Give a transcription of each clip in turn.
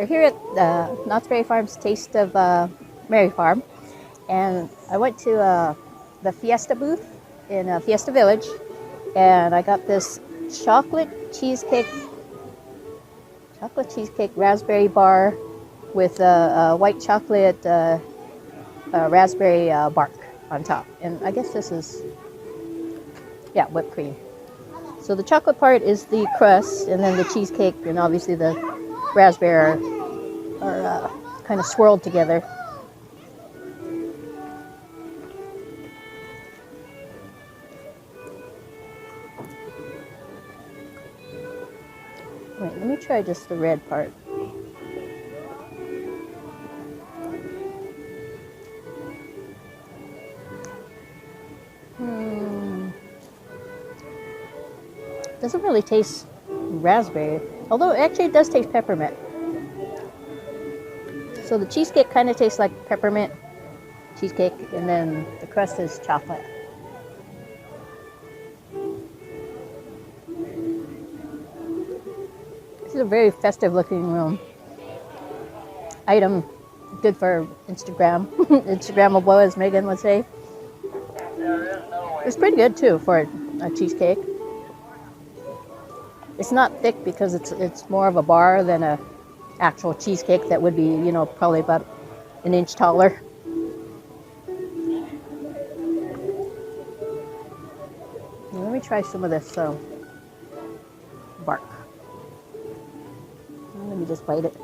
We're here at Knott's Berry Farm's Taste of Mary Farm, and I went to the Fiesta Booth in Fiesta Village, and I got this chocolate cheesecake raspberry bar with white chocolate raspberry bark on top, and I guess this is, yeah, whipped cream. So the chocolate part is the crust, and then the cheesecake and obviously the raspberry are kind of swirled together. Wait, let me try just the red part. Doesn't really taste raspberry, although actually it does taste peppermint. So the cheesecake kind of tastes like peppermint cheesecake, and then the crust is chocolate. This is a very festive looking item, good for Instagram, Instagrammable, as Megan would say. It's pretty good too for a cheesecake. It's not thick because it's more of a bar than a actual cheesecake that would be, you know, probably about an inch taller. Let me try some of this bark. Let me just bite it.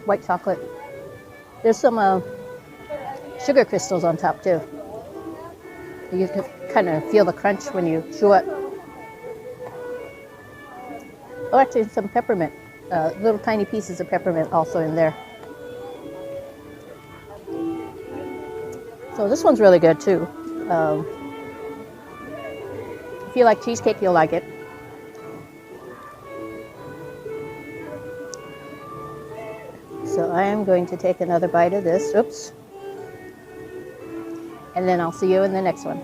White chocolate. There's some sugar crystals on top too. You can kind of feel the crunch when you chew it. Oh, actually some peppermint. Little tiny pieces of peppermint also in there. So this one's really good too. If you like cheesecake, you'll like it. So I am going to take another bite of this. Oops. And then I'll see you in the next one.